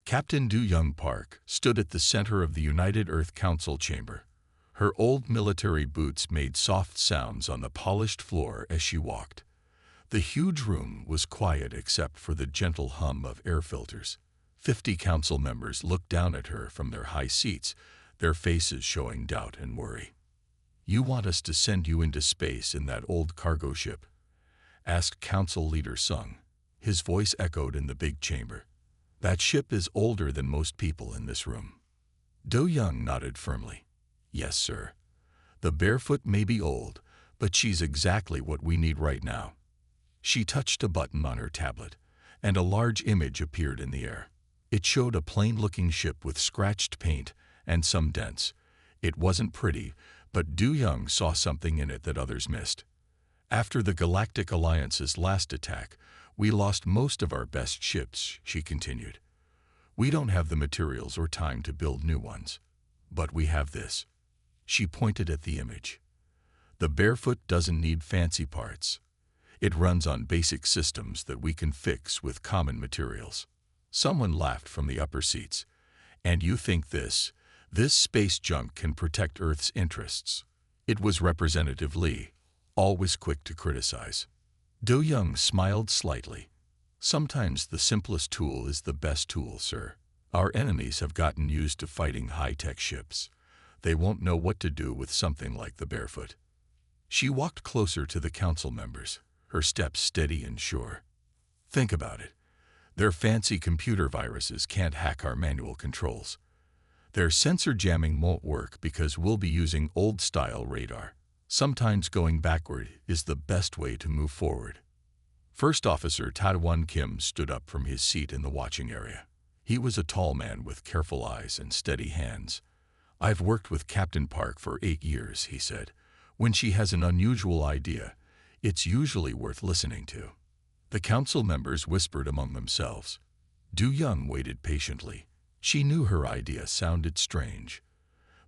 Captain Du Young Park stood at the center of the United Earth Council chamber. Her old military boots made soft sounds on the polished floor as she walked. The huge room was quiet except for the gentle hum of air filters. 50 council members looked down at her from their high seats, their faces showing doubt and worry. "You want us to send you into space in that old cargo ship?" asked Council Leader Sung. His voice echoed in the big chamber. "That ship is older than most people in this room." Do Young nodded firmly. "Yes, sir. The Barefoot may be old, but she's exactly what we need right now." She touched a button on her tablet, and a large image appeared in the air. It showed a plain-looking ship with scratched paint and some dents. It wasn't pretty, but Du Young saw something in it that others missed. "After the Galactic Alliance's last attack, we lost most of our best ships," she continued. "We don't have the materials or time to build new ones. But we have this." She pointed at the image. "The Barefoot doesn't need fancy parts. It runs on basic systems that we can fix with common materials." Someone laughed from the upper seats. "And you think this space junk can protect Earth's interests?" It was Representative Lee, always quick to criticize. Do Young smiled slightly. "Sometimes the simplest tool is the best tool, sir. Our enemies have gotten used to fighting high-tech ships. They won't know what to do with something like the Barefoot." She walked closer to the council members, her steps steady and sure. "Think about it. Their fancy computer viruses can't hack our manual controls. Their sensor jamming won't work because we'll be using old-style radar. Sometimes going backward is the best way to move forward." First Officer Tadwan Kim stood up from his seat in the watching area. He was a tall man with careful eyes and steady hands. "I've worked with Captain Park for 8 years," he said. "When she has an unusual idea, it's usually worth listening to." The council members whispered among themselves. Du Young waited patiently. She knew her idea sounded strange,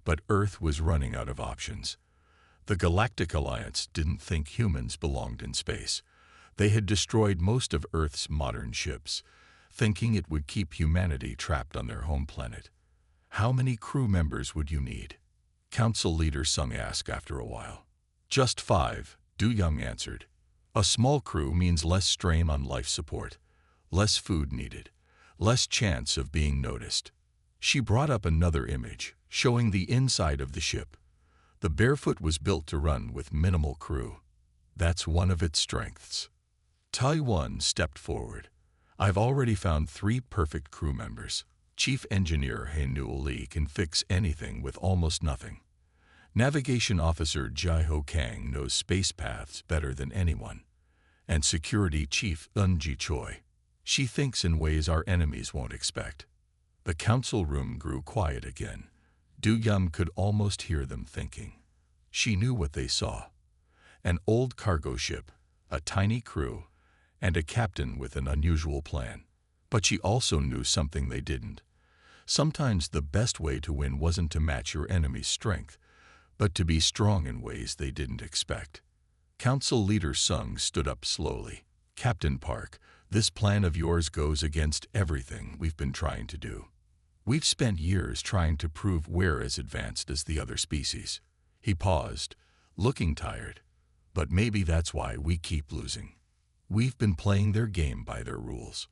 but Earth was running out of options. The Galactic Alliance didn't think humans belonged in space. They had destroyed most of Earth's modern ships, thinking it would keep humanity trapped on their home planet. "How many crew members would you need?" Council Leader Sung asked after a while. "Just 5, Du Young answered. "A small crew means less strain on life support, less food needed, less chance of being noticed." She brought up another image, showing the inside of the ship. The Barefoot was built to run with minimal crew. That's one of its strengths. Taiwan stepped forward. "I've already found 3 perfect crew members. Chief Engineer Hae-Nul Lee can fix anything with almost nothing. Navigation Officer Jai-Ho Kang knows space paths better than anyone. And Security Chief Eun-Ji Choi. She thinks in ways our enemies won't expect." The council room grew quiet again. Du Young could almost hear them thinking. She knew what they saw. An old cargo ship, a tiny crew, and a captain with an unusual plan. But she also knew something they didn't. Sometimes the best way to win wasn't to match your enemy's strength, but to be strong in ways they didn't expect. Council Leader Sung stood up slowly. "Captain Park, this plan of yours goes against everything we've been trying to do. We've spent years trying to prove we're as advanced as the other species." He paused, looking tired. "But maybe that's why we keep losing. We've been playing their game by their rules."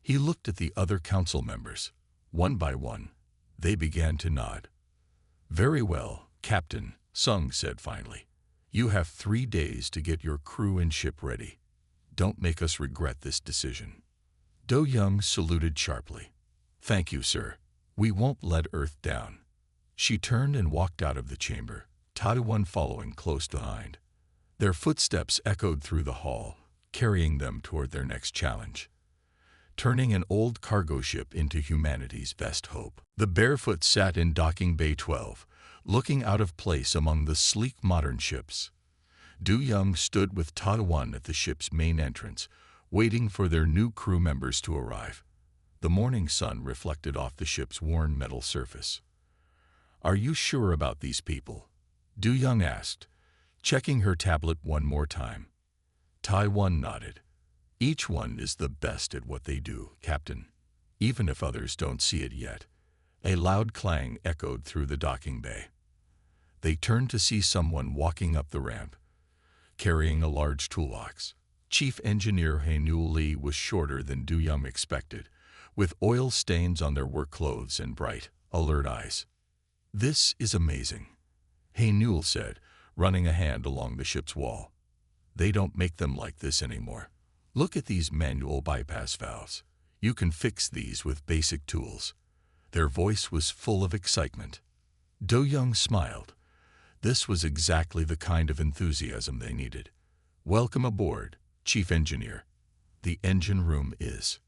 He looked at the other council members. One by one, they began to nod. "Very well, Captain," Sung said finally. "You have 3 days to get your crew and ship ready. Don't make us regret this decision." Do Young saluted sharply. "Thank you, sir. We won't let Earth down." She turned and walked out of the chamber, Tadwan following close behind. Their footsteps echoed through the hall, carrying them toward their next challenge. Turning an old cargo ship into humanity's best hope. The Barefoot sat in docking bay 12, looking out of place among the sleek modern ships. Du Young stood with Tadwan at the ship's main entrance, waiting for their new crew members to arrive. The morning sun reflected off the ship's worn metal surface. "Are you sure about these people?" Du Young asked, checking her tablet one more time. Taiwan nodded. "Each one is the best at what they do, Captain." even if others don't see it yet. A loud clang echoed through the docking bay. They turned to see someone walking up the ramp, carrying a large toolbox. Chief Engineer Hae-Nul Lee was shorter than Do-young expected, with oil stains on their work clothes and bright, alert eyes. "This is amazing," Hae-Nul said, running a hand along the ship's wall. "They don't make them like this anymore. Look at these manual bypass valves. You can fix these with basic tools." Their voice was full of excitement. Do-young smiled. This was exactly the kind of enthusiasm they needed. "Welcome aboard, Chief Engineer. The engine room is."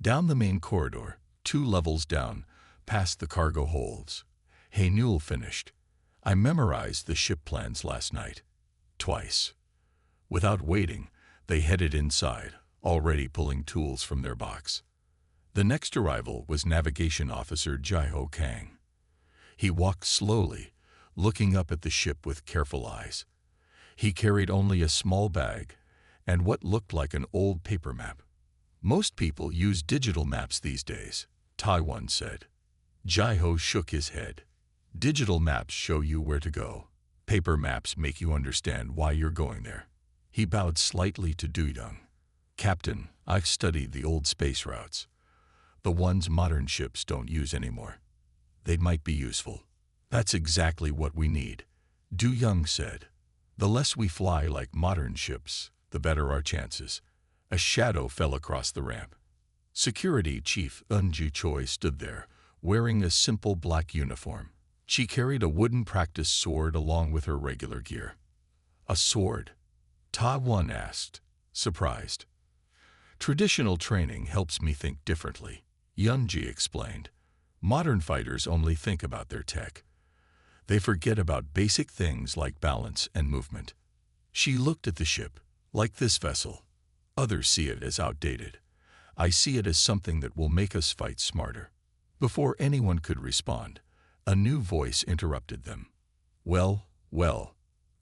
Down the main corridor, 2 levels down, past the cargo holds. Hae-Nul finished. "I memorized the ship plans last night. Twice." Without waiting, they headed inside, already pulling tools from their box. The next arrival was Navigation Officer Jai-Ho Kang. He walked slowly, looking up at the ship with careful eyes. He carried only a small bag and what looked like an old paper map. "Most people use digital maps these days," Taiwan said. Jai-Ho shook his head. "Digital maps show you where to go. Paper maps make you understand why you're going there." He bowed slightly to Do-young. "Captain, I've studied the old space routes. The ones modern ships don't use anymore. They might be useful." "That's exactly what we need," Do-young said. "The less we fly like modern ships, the better our chances." A shadow fell across the ramp. Security Chief Eun-ji Choi stood there, wearing a simple black uniform. She carried a wooden practice sword along with her regular gear. "A sword?" Ta-won asked, surprised. "Traditional training helps me think differently," Eun-ji explained. "Modern fighters only think about their tech. They forget about basic things like balance and movement." She looked at the ship. "Like this vessel. Others see it as outdated. I see it as something that will make us fight smarter." Before anyone could respond, a new voice interrupted them. Well,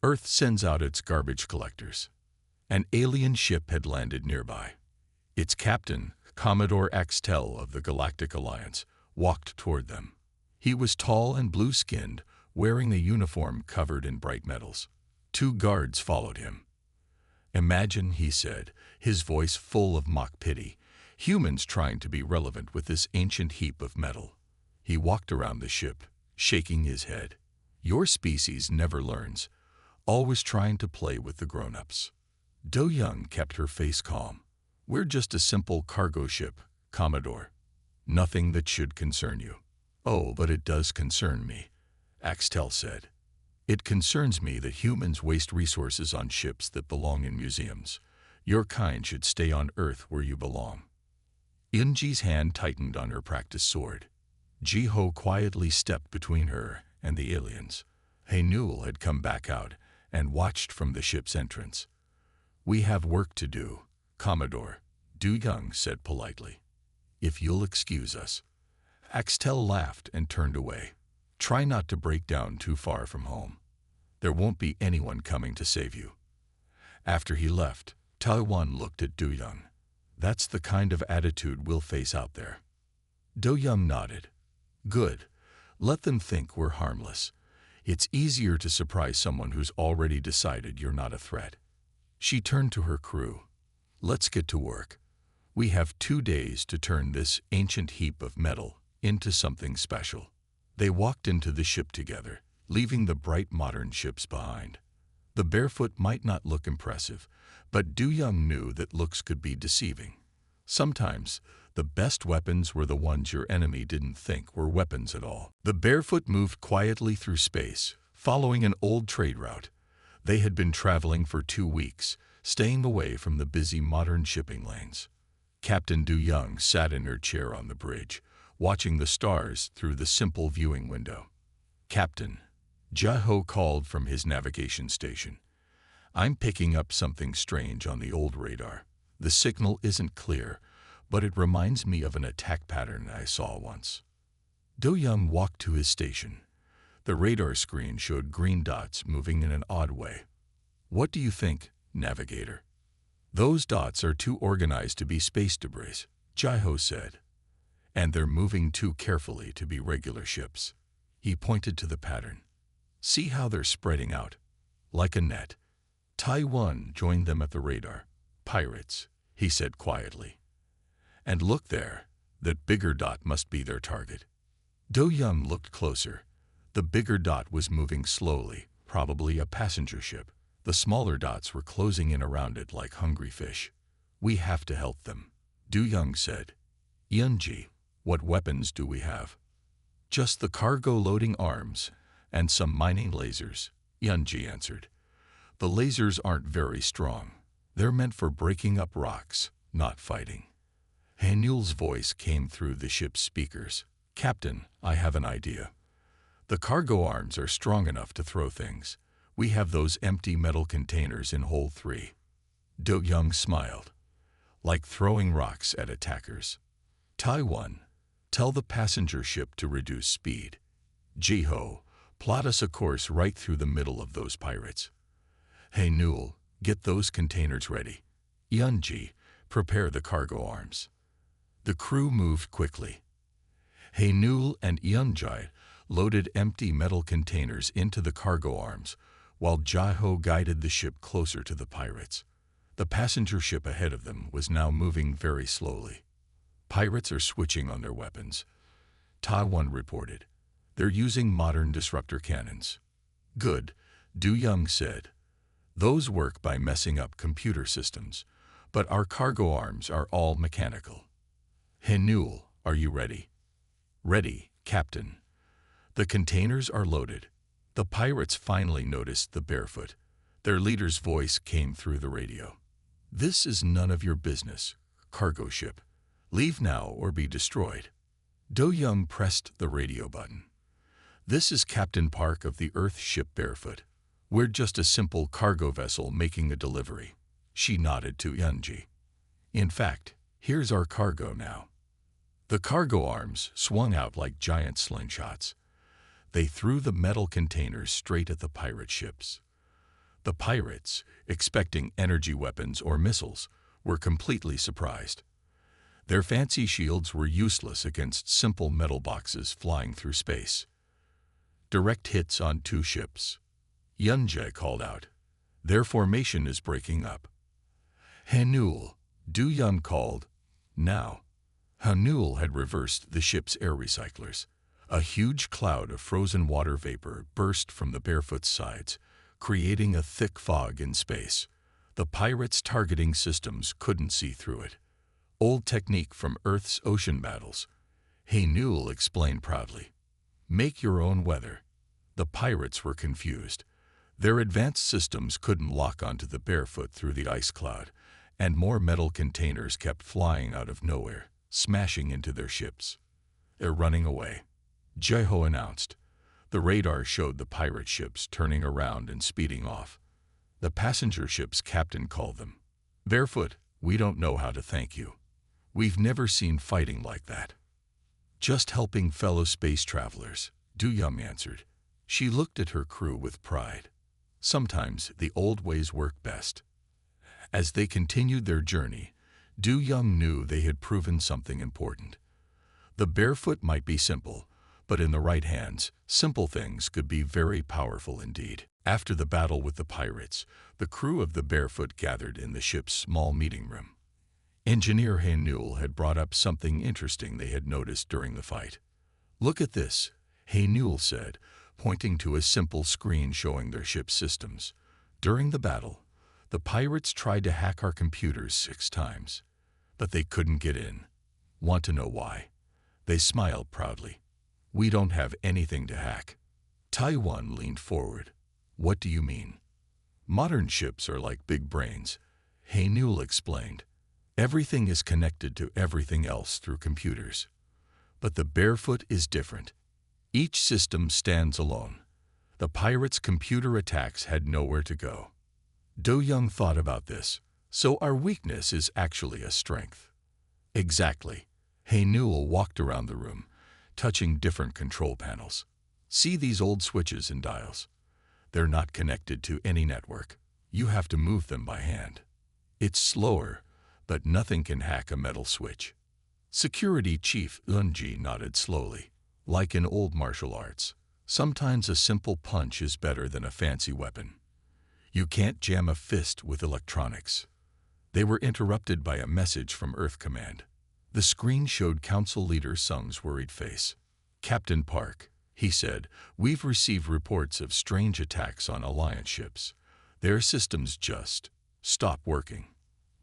Earth sends out its garbage collectors." An alien ship had landed nearby. Its captain, Commodore Axtel of the Galactic Alliance, walked toward them. He was tall and blue-skinned, wearing a uniform covered in bright metals. 2 guards followed him. "Imagine," he said, his voice full of mock pity, "humans trying to be relevant with this ancient heap of metal." He walked around the ship, shaking his head. "Your species never learns, always trying to play with the grown-ups." Do-young kept her face calm. "We're just a simple cargo ship, Commodore. Nothing that should concern you." "Oh, but it does concern me," Axtel said. "It concerns me that humans waste resources on ships that belong in museums. Your kind should stay on Earth where you belong." Eun-ji's hand tightened on her practice sword. Ji-ho quietly stepped between her and the aliens. Hae-Nul had come back out and watched from the ship's entrance. "We have work to do, Commodore," Do-young said politely. "If you'll excuse us." Axtel laughed and turned away. "Try not to break down too far from home. There won't be anyone coming to save you." After he left, Taiwan looked at Do-young. "That's the kind of attitude we'll face out there." Do-young nodded. "Good. Let them think we're harmless. It's easier to surprise someone who's already decided you're not a threat." She turned to her crew. "Let's get to work. We have 2 days to turn this ancient heap of metal into something special." They walked into the ship together, leaving the bright modern ships behind. The barefoot might not look impressive, but Do-young knew that looks could be deceiving. Sometimes, the best weapons were the ones your enemy didn't think were weapons at all. The barefoot moved quietly through space, following an old trade route. They had been traveling for 2 weeks, staying away from the busy modern shipping lanes. Captain Do-young sat in her chair on the bridge, watching the stars through the simple viewing window. "Captain," Jai-Ho called from his navigation station, "I'm picking up something strange on the old radar. The signal isn't clear, but it reminds me of an attack pattern I saw once." Do-young walked to his station. The radar screen showed green dots moving in an odd way. "What do you think, navigator?" "Those dots are too organized to be space debris," Jai-Ho said. and they're moving too carefully to be regular ships. He pointed to the pattern. See how they're spreading out? Like a net. Taiwan joined them at the radar. Pirates, he said quietly. And look there, that bigger dot must be their target. Do Young looked closer. The bigger dot was moving slowly, probably a passenger ship. The smaller dots were closing in around it like hungry fish. We have to help them, Du Young said. Yunji, what weapons do we have? Just the cargo loading arms and some mining lasers, Yunji answered. The lasers aren't very strong. They're meant for breaking up rocks, not fighting. Hanul's voice came through the ship's speakers. Captain, I have an idea. The cargo arms are strong enough to throw things. We have those empty metal containers in Hole 3. Do Young smiled. Like throwing rocks at attackers. Taiwan, tell the passenger ship to reduce speed. Jiho, plot us a course right through the middle of those pirates. Hanul, get those containers ready. Yunji, prepare the cargo arms. The crew moved quickly. Hanul and Yunji loaded empty metal containers into the cargo arms, while Jiho guided the ship closer to the pirates. The passenger ship ahead of them was now moving very slowly. Pirates are switching on their weapons, Taiwan reported. They're using modern disruptor cannons. Good, Du Young said. Those work by messing up computer systems, but our cargo arms are all mechanical. Hanul, are you ready? Ready, Captain. The containers are loaded. The pirates finally noticed the Barefoot. Their leader's voice came through the radio. This is none of your business, cargo ship. Leave now or be destroyed. Do Young pressed the radio button. This is Captain Park of the Earth ship Barefoot. We're just a simple cargo vessel making a delivery. She nodded to Yunji. In fact, here's our cargo now. The cargo arms swung out like giant slingshots. They threw the metal containers straight at the pirate ships. The pirates, expecting energy weapons or missiles, were completely surprised. Their fancy shields were useless against simple metal boxes flying through space. Direct hits on 2 ships. Yunji called out. Their formation is breaking up. Hanul, Du Young called. Now. Hanul had reversed the ship's air recyclers. A huge cloud of frozen water vapor burst from the Barefoot's sides, creating a thick fog in space. The pirates' targeting systems couldn't see through it. Old technique from Earth's ocean battles. Hanul explained proudly. Make your own weather. The pirates were confused. Their advanced systems couldn't lock onto the Barefoot through the ice cloud, and more metal containers kept flying out of nowhere, smashing into their ships. They're running away, Jiho announced. The radar showed the pirate ships turning around and speeding off. The passenger ship's captain called them. Barefoot, we don't know how to thank you. We've never seen fighting like that. Just helping fellow space travelers, Du Young answered. She looked at her crew with pride. Sometimes the old ways work best. As they continued their journey, Du Young knew they had proven something important. The Barefoot might be simple, but in the right hands, simple things could be very powerful indeed. After the battle with the pirates, the crew of the Barefoot gathered in the ship's small meeting room. Engineer Hanul had brought up something interesting they had noticed during the fight. Look at this, Hanul said, pointing to a simple screen showing their ship's systems. During the battle, the pirates tried to hack our computers 6 times, but they couldn't get in. Want to know why? They smiled proudly. We don't have anything to hack. Taiwan leaned forward. What do you mean? Modern ships are like big brains, Hanul explained. Everything is connected to everything else through computers. But the Barefoot is different. Each system stands alone. The pirates' computer attacks had nowhere to go. Do Young thought about this. So our weakness is actually a strength. Exactly. Hanul walked around the room, touching different control panels. See these old switches and dials? They're not connected to any network. You have to move them by hand. It's slower, but nothing can hack a metal switch. Security Chief Eunji nodded slowly. Like in old martial arts, sometimes a simple punch is better than a fancy weapon. You can't jam a fist with electronics. They were interrupted by a message from Earth Command. The screen showed Council Leader Sung's worried face. "Captain Park," he said, "we've received reports of strange attacks on Alliance ships. Their systems just stopped working.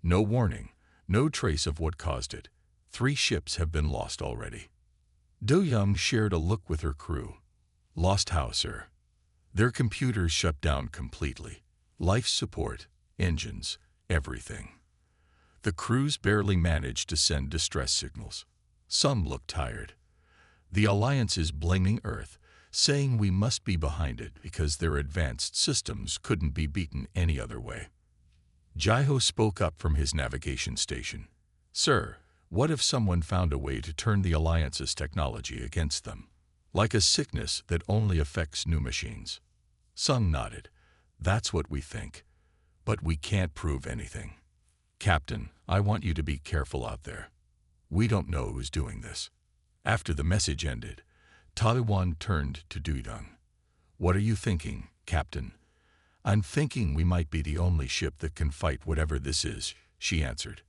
No warning, no trace of what caused it. 3 ships have been lost already." Do Young shared a look with her crew. "Lost how, sir?" "Their computers shut down completely. Life support, engines, everything. The crews barely managed to send distress signals. Some looked tired. The Alliance is blaming Earth, saying we must be behind it because their advanced systems couldn't be beaten any other way." Jaiho spoke up from his navigation station. "Sir, what if someone found a way to turn the Alliance's technology against them? Like a sickness that only affects new machines?" Sung nodded. "That's what we think. But we can't prove anything. Captain, I want you to be careful out there. We don't know who's doing this." After the message ended, Taiwan turned to Du Young. "What are you thinking, Captain?" "I'm thinking we might be the only ship that can fight whatever this is," she answered.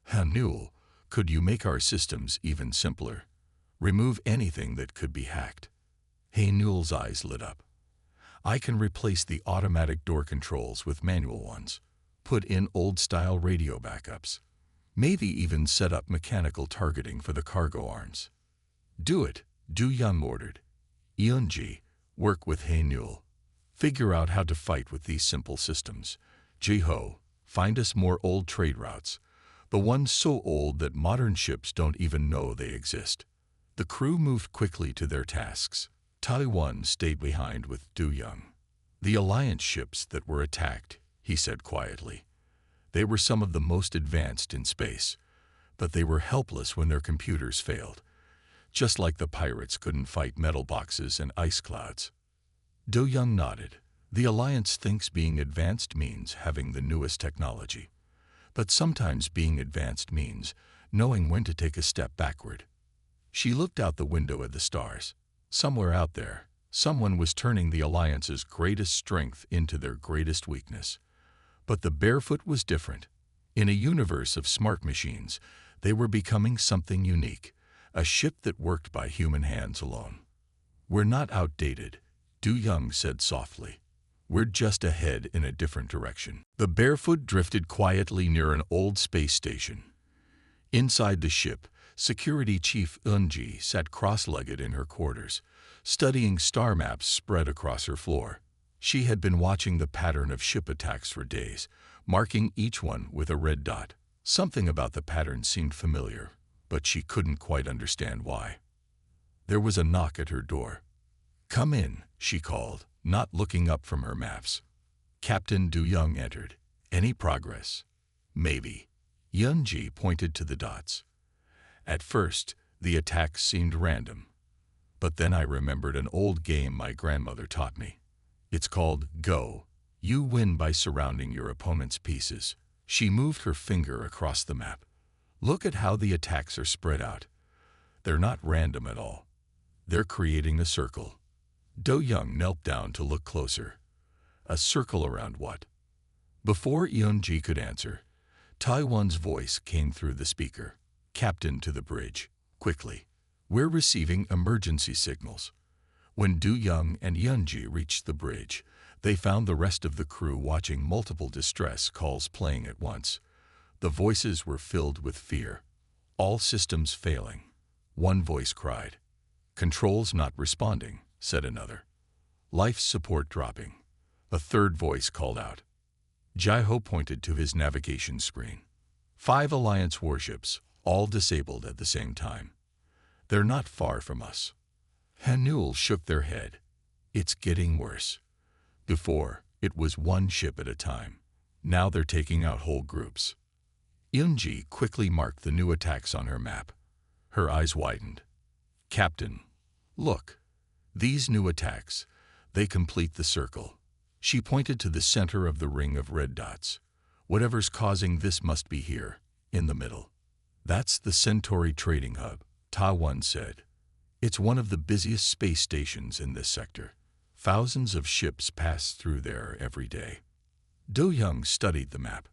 "Hanul, could you make our systems even simpler? Remove anything that could be hacked?" Hanul's eyes lit up. "I can replace the automatic door controls with manual ones, put in old-style radio backups, maybe even set up mechanical targeting for the cargo arms." "Do it," Du Young ordered. "Eunji, work with Hanul. Figure out how to fight with these simple systems. Jiho, find us more old trade routes, the ones so old that modern ships don't even know they exist." The crew moved quickly to their tasks. Taiwan stayed behind with Du Young. "The Alliance ships that were attacked," he said quietly. "They were some of the most advanced in space, but they were helpless when their computers failed. Just like the pirates couldn't fight metal boxes and ice clouds." Do Young nodded. "The Alliance thinks being advanced means having the newest technology. But sometimes being advanced means knowing when to take a step backward." She looked out the window at the stars. Somewhere out there, someone was turning the Alliance's greatest strength into their greatest weakness. But the Barefoot was different. In a universe of smart machines, they were becoming something unique, a ship that worked by human hands alone. "We're not outdated," Du Young said softly. "We're just ahead in a different direction." The Barefoot drifted quietly near an old space station. Inside the ship, Security Chief Eunji sat cross-legged in her quarters, studying star maps spread across her floor. She had been watching the pattern of ship attacks for days, marking each one with a red dot. Something about the pattern seemed familiar, but she couldn't quite understand why. There was a knock at her door. "Come in," she called, not looking up from her maps. Captain Du Young entered. "Any progress?" "Maybe." Eunji pointed to the dots. "At first, the attacks seemed random. But then I remembered an old game my grandmother taught me. It's called Go. You win by surrounding your opponent's pieces." She moved her finger across the map. "Look at how the attacks are spread out. They're not random at all. They're creating a circle." Do Young knelt down to look closer. "A circle around what?" Before Eunji could answer, Taiwan's voice came through the speaker. "Captain, to the bridge, quickly. We're receiving emergency signals." When Du Young and Eunji reached the bridge, they found the rest of the crew watching multiple distress calls playing at once. The voices were filled with fear. "All systems failing." One voice cried. "Controls not responding," said another. "Life support dropping." A third voice called out. Jaiho pointed to his navigation screen. 5 Alliance warships, all disabled at the same time. "They're not far from us." Hanul shook their head. "It's getting worse. Before, it was one ship at a time. Now they're taking out whole groups." Eunji quickly marked the new attacks on her map. Her eyes widened. "Captain, look. These new attacks, they complete the circle." She pointed to the center of the ring of red dots. "Whatever's causing this must be here, in the middle." That's the Centauri Trading Hub, Ta-1 said. It's one of the busiest space stations in this sector. Thousands of ships pass through there every day. Do-Young studied the map.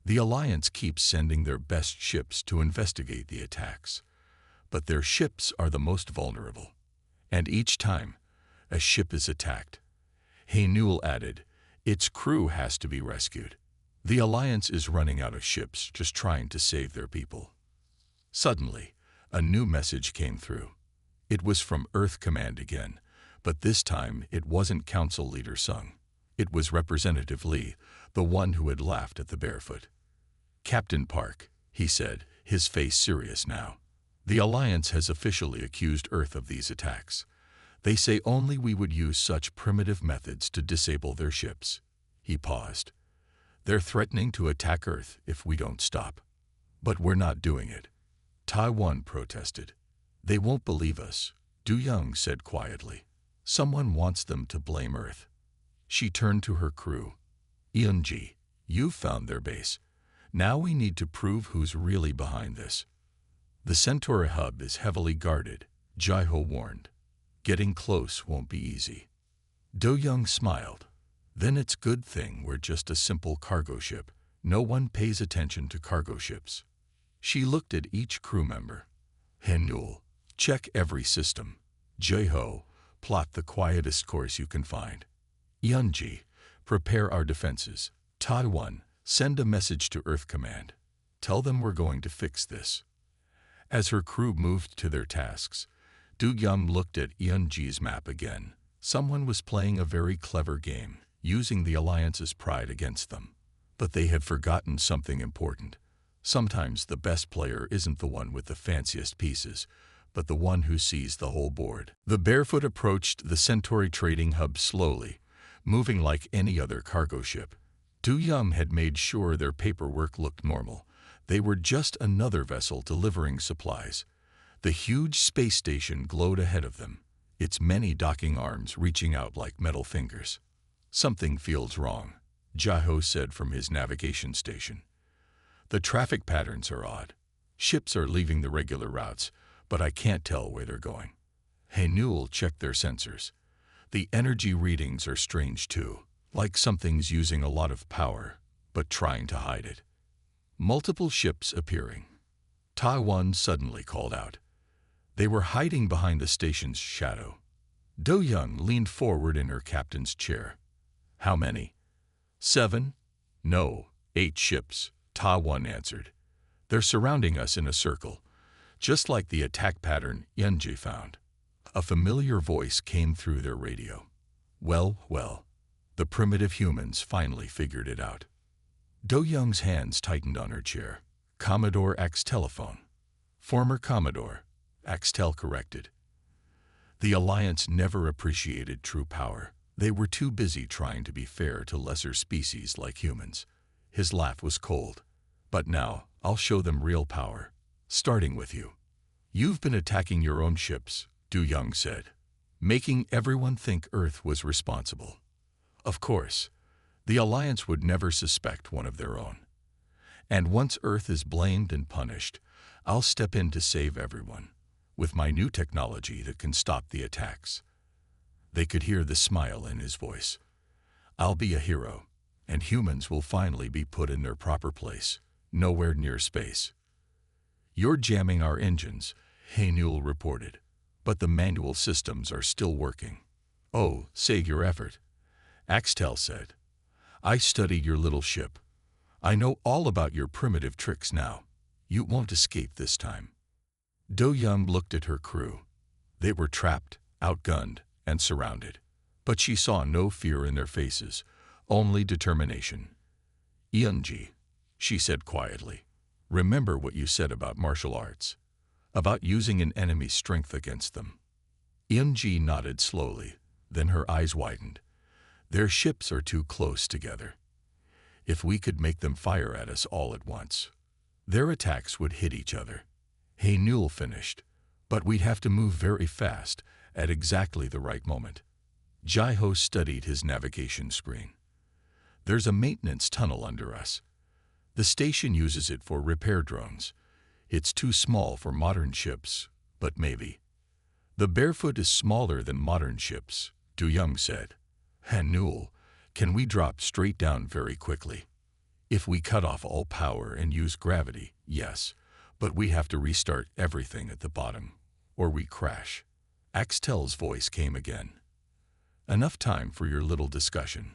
The Alliance keeps sending their best ships to investigate the attacks. But their ships are the most vulnerable. And each time, a ship is attacked. Haynul added, its crew has to be rescued. The Alliance is running out of ships just trying to save their people. Suddenly, a new message came through. It was from Earth Command again, but this time it wasn't Council Leader Sung. It was Representative Lee, the one who had laughed at the barefoot. Captain Park, he said, his face serious now. The Alliance has officially accused Earth of these attacks. They say only we would use such primitive methods to disable their ships. He paused. They're threatening to attack Earth if we don't stop. But we're not doing it. Ta-1 protested. They won't believe us, Do-Young said quietly. Someone wants them to blame Earth. She turned to her crew. Eun-ji, you've found their base. Now we need to prove who's really behind this. The Centauri hub is heavily guarded, Jai-Ho warned. Getting close won't be easy. Do-Young smiled. Then it's good thing we're just a simple cargo ship. No one pays attention to cargo ships. She looked at each crew member. Haynul, check every system. Jai-Ho, plot the quietest course you can find. Eun-ji, prepare our defenses. Ta-1, send a message to Earth Command. Tell them we're going to fix this. As her crew moved to their tasks, Do-Young looked at Eun-ji's map again. Someone was playing a very clever game, using the Alliance's pride against them. But they had forgotten something important. Sometimes the best player isn't the one with the fanciest pieces, but the one who sees the whole board. The Barefoot approached the Centauri Trading Hub slowly, moving like any other cargo ship. Do-Young had made sure their paperwork looked normal. They were just another vessel delivering supplies. The huge space station glowed ahead of them, its many docking arms reaching out like metal fingers. Something feels wrong, Jai-Ho said from his navigation station. The traffic patterns are odd. Ships are leaving the regular routes, but I can't tell where they're going. Haynul checked their sensors. The energy readings are strange too, like something's using a lot of power, but trying to hide it. Multiple ships appearing. Ta-1 suddenly called out. They were hiding behind the station's shadow. Do-Young leaned forward in her captain's chair. How many? 7? No, 8 ships, Ta-1 answered. They're surrounding us in a circle, just like the attack pattern Eun-ji found. A familiar voice came through their radio. Well, the primitive humans finally figured it out. Do-Young's hands tightened on her chair. Commodore X telephone. Former Commodore, Axtel corrected. The Alliance never appreciated true power. They were too busy trying to be fair to lesser species like humans. His laugh was cold. But now, I'll show them real power. Starting with you. You've been attacking your own ships, Do-Young said, making everyone think Earth was responsible. Of course, the Alliance would never suspect one of their own. And once Earth is blamed and punished, I'll step in to save everyone, with my new technology that can stop the attacks. They could hear the smile in his voice. I'll be a hero, and humans will finally be put in their proper place, nowhere near space. You're jamming our engines, Haynul reported, but the manual systems are still working. Oh, save your effort, Axtel said. I studied your little ship. I know all about your primitive tricks now. You won't escape this time. Do-Young looked at her crew. They were trapped, outgunned, and surrounded. But she saw no fear in their faces, only determination. Eun-ji, she said quietly, remember what you said about martial arts, about using an enemy's strength against them. Eun-ji nodded slowly, then her eyes widened. Their ships are too close together. If we could make them fire at us all at once, their attacks would hit each other. Haynul finished, but we'd have to move very fast at exactly the right moment. Jai-Ho studied his navigation screen. There's a maintenance tunnel under us. The station uses it for repair drones. It's too small for modern ships, but maybe. The Barefoot is smaller than modern ships, Du Young said. And Newell, can we drop straight down very quickly? If we cut off all power and use gravity, yes, but we have to restart everything at the bottom, or we crash. Axtel's voice came again. Enough time for your little discussion.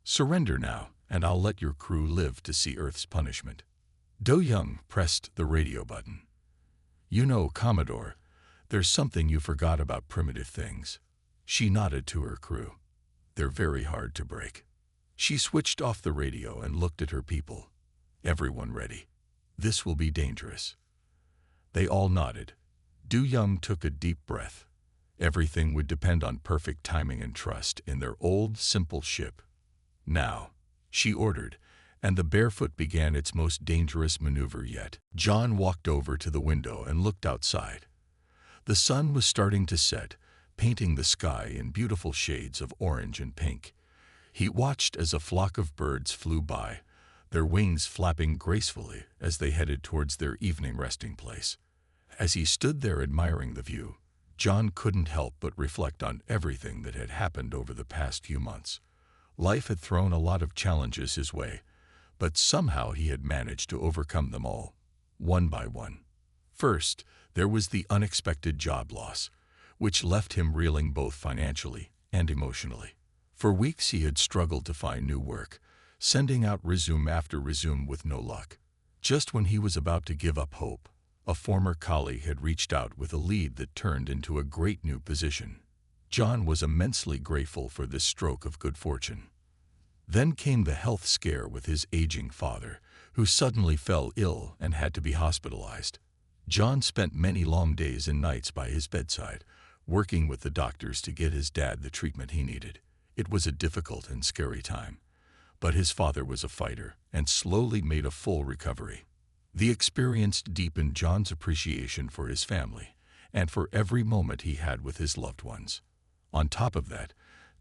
Surrender now, and I'll let your crew live to see Earth's punishment. Du Young pressed the radio button. You know, Commodore, there's something you forgot about primitive things. She nodded to her crew. They're very hard to break. She switched off the radio and looked at her people. Everyone ready. This will be dangerous. They all nodded. Du Young took a deep breath. Everything would depend on perfect timing and trust in their old, simple ship. Now, she ordered, and the Barefoot began its most dangerous maneuver yet. John walked over to the window and looked outside. The sun was starting to set, painting the sky in beautiful shades of orange and pink. He watched as a flock of birds flew by, their wings flapping gracefully as they headed towards their evening resting place. As he stood there admiring the view, John couldn't help but reflect on everything that had happened over the past few months. Life had thrown a lot of challenges his way, but somehow he had managed to overcome them all, one by one. First, there was the unexpected job loss, which left him reeling both financially and emotionally. For weeks he had struggled to find new work, sending out resume after resume with no luck. Just when he was about to give up hope, a former colleague had reached out with a lead that turned into a great new position. John was immensely grateful for this stroke of good fortune. Then came the health scare with his aging father, who suddenly fell ill and had to be hospitalized. John spent many long days and nights by his bedside, working with the doctors to get his dad the treatment he needed. It was a difficult and scary time, but his father was a fighter and slowly made a full recovery. The experience deepened John's appreciation for his family and for every moment he had with his loved ones. On top of that,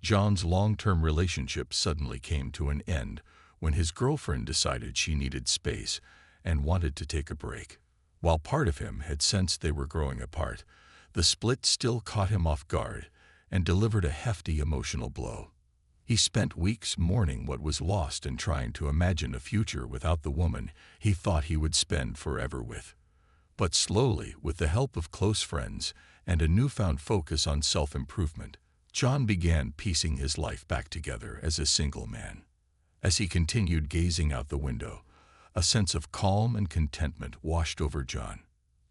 John's long-term relationship suddenly came to an end when his girlfriend decided she needed space and wanted to take a break. While part of him had sensed they were growing apart, the split still caught him off guard and delivered a hefty emotional blow. He spent weeks mourning what was lost and trying to imagine a future without the woman he thought he would spend forever with. But slowly, with the help of close friends and a newfound focus on self-improvement, John began piecing his life back together as a single man. As he continued gazing out the window, a sense of calm and contentment washed over John.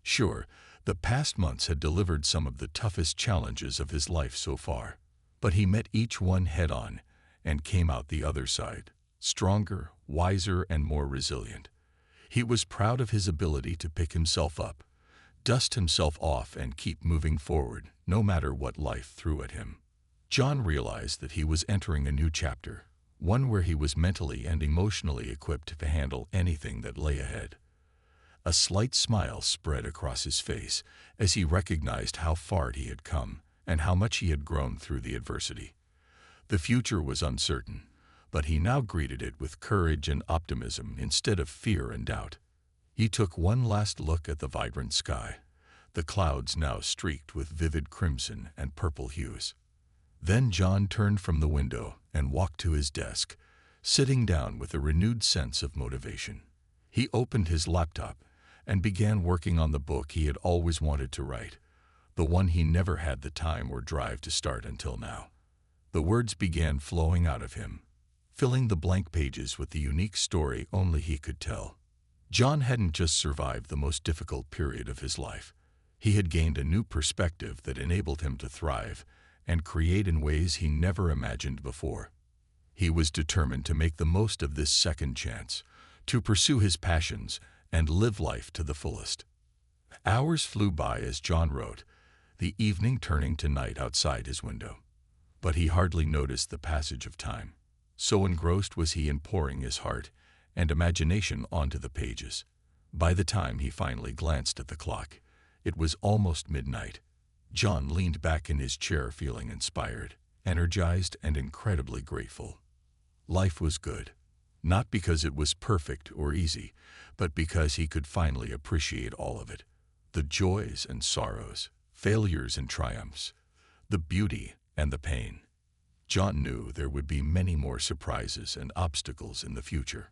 Sure, the past months had delivered some of the toughest challenges of his life so far, but he met each one head-on and came out the other side, stronger, wiser, and more resilient. He was proud of his ability to pick himself up, dust himself off, and keep moving forward, no matter what life threw at him. John realized that he was entering a new chapter, one where he was mentally and emotionally equipped to handle anything that lay ahead. A slight smile spread across his face as he recognized how far he had come and how much he had grown through the adversity. The future was uncertain, but he now greeted it with courage and optimism instead of fear and doubt. He took one last look at the vibrant sky, the clouds now streaked with vivid crimson and purple hues. Then John turned from the window and walked to his desk, sitting down with a renewed sense of motivation. He opened his laptop and began working on the book he had always wanted to write, the one he never had the time or drive to start until now. The words began flowing out of him, filling the blank pages with the unique story only he could tell. John hadn't just survived the most difficult period of his life. He had gained a new perspective that enabled him to thrive and create in ways he never imagined before. He was determined to make the most of this second chance, to pursue his passions and live life to the fullest. Hours flew by as John wrote, the evening turning to night outside his window. But he hardly noticed the passage of time. So engrossed was he in pouring his heart and imagination onto the pages. By the time he finally glanced at the clock, it was almost midnight. John leaned back in his chair feeling inspired, energized, and incredibly grateful. Life was good. not because it was perfect or easy, but because he could finally appreciate all of it. The joys and sorrows, failures and triumphs, the beauty and the pain. John knew there would be many more surprises and obstacles in the future.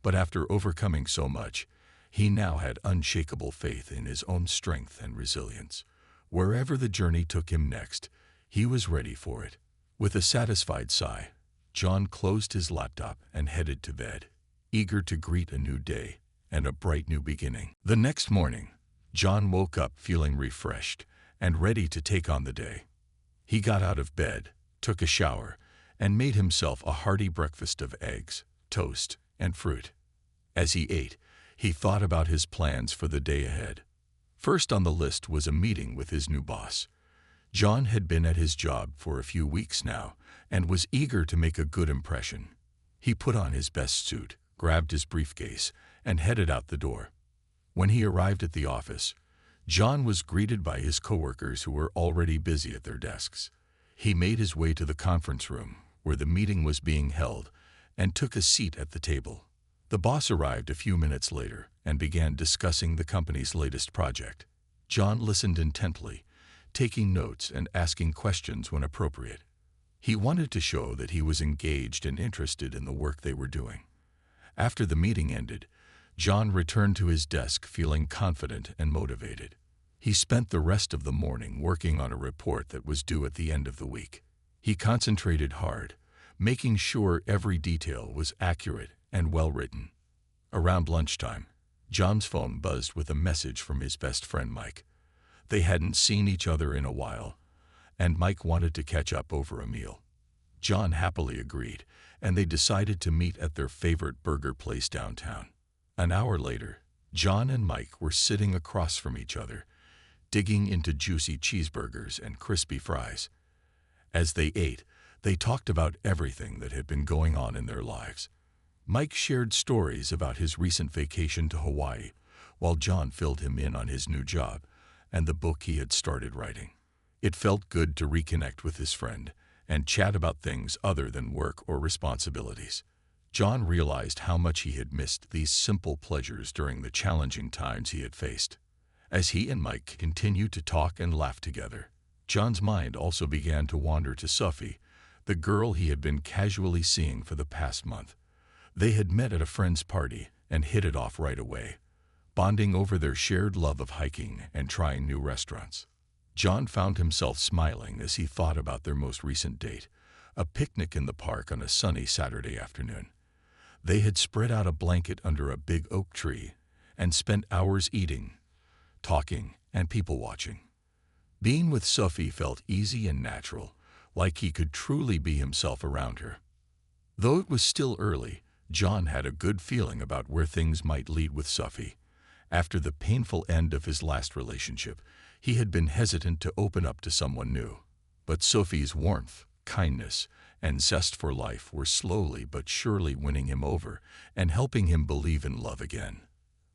But after overcoming so much, he now had unshakable faith in his own strength and resilience. Wherever the journey took him next, he was ready for it. With a satisfied sigh, John closed his laptop and headed to bed, eager to greet a new day and a bright new beginning. The next morning, John woke up feeling refreshed and ready to take on the day. He got out of bed, took a shower, and made himself a hearty breakfast of eggs, toast, and fruit. As he ate, he thought about his plans for the day ahead. First on the list was a meeting with his new boss. John had been at his job for a few weeks now and was eager to make a good impression. He put on his best suit, grabbed his briefcase, and headed out the door. When he arrived at the office, John was greeted by his coworkers who were already busy at their desks. He made his way to the conference room where the meeting was being held and took a seat at the table. The boss arrived a few minutes later and began discussing the company's latest project. John listened intently, taking notes and asking questions when appropriate. He wanted to show that he was engaged and interested in the work they were doing. After the meeting ended, John returned to his desk feeling confident and motivated. He spent the rest of the morning working on a report that was due at the end of the week. He concentrated hard, making sure every detail was accurate and well written. Around lunchtime, John's phone buzzed with a message from his best friend Mike. They hadn't seen each other in a while, and Mike wanted to catch up over a meal. John happily agreed, and they decided to meet at their favorite burger place downtown. An hour later, John and Mike were sitting across from each other, digging into juicy cheeseburgers and crispy fries. As they ate, they talked about everything that had been going on in their lives. Mike shared stories about his recent vacation to Hawaii, while John filled him in on his new job and the book he had started writing. It felt good to reconnect with his friend and chat about things other than work or responsibilities. John realized how much he had missed these simple pleasures during the challenging times he had faced. As he and Mike continued to talk and laugh together, John's mind also began to wander to Sophie, the girl he had been casually seeing for the past month. They had met at a friend's party and hit it off right away, bonding over their shared love of hiking and trying new restaurants. John found himself smiling as he thought about their most recent date, a picnic in the park on a sunny Saturday afternoon. They had spread out a blanket under a big oak tree and spent hours eating, talking, and people-watching. Being with Sophie felt easy and natural, like he could truly be himself around her. Though it was still early, John had a good feeling about where things might lead with Sophie. After the painful end of his last relationship, he had been hesitant to open up to someone new. But Sophie's warmth, kindness, and zest for life were slowly but surely winning him over and helping him believe in love again.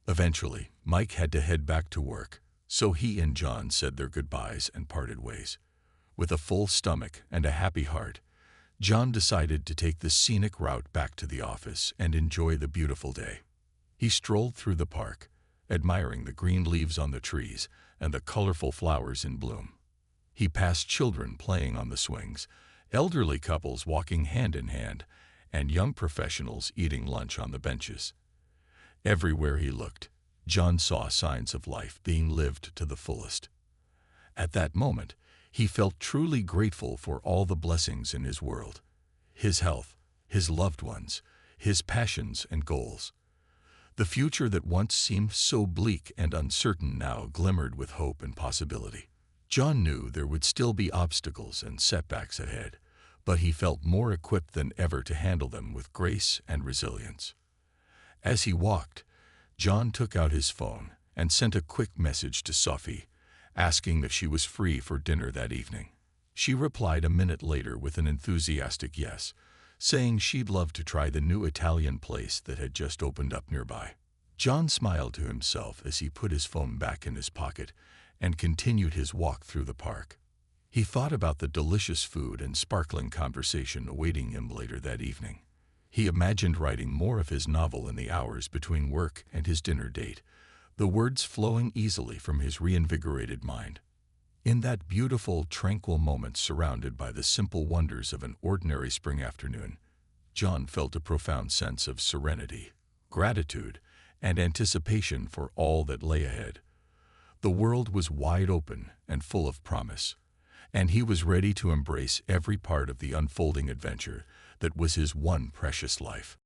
Eventually, Mike had to head back to work, so he and John said their goodbyes and parted ways. With a full stomach and a happy heart, John decided to take the scenic route back to the office and enjoy the beautiful day. He strolled through the park, admiring the green leaves on the trees and the colorful flowers in bloom. He passed children playing on the swings, elderly couples walking hand in hand, and young professionals eating lunch on the benches. Everywhere he looked, John saw signs of life being lived to the fullest. At that moment, he felt truly grateful for all the blessings in his world: his health, his loved ones, his passions and goals. The future that once seemed so bleak and uncertain now glimmered with hope and possibility. John knew there would still be obstacles and setbacks ahead, but he felt more equipped than ever to handle them with grace and resilience. As he walked, John took out his phone and sent a quick message to Sophie, asking if she was free for dinner that evening. She replied a minute later with an enthusiastic yes, saying she'd love to try the new Italian place that had just opened up nearby. John smiled to himself as he put his phone back in his pocket and continued his walk through the park. He thought about the delicious food and sparkling conversation awaiting him later that evening. He imagined writing more of his novel in the hours between work and his dinner date, the words flowing easily from his reinvigorated mind. In that beautiful, tranquil moment surrounded by the simple wonders of an ordinary spring afternoon, John felt a profound sense of serenity, gratitude, and anticipation for all that lay ahead. The world was wide open and full of promise, and he was ready to embrace every part of the unfolding adventure that was his one precious life.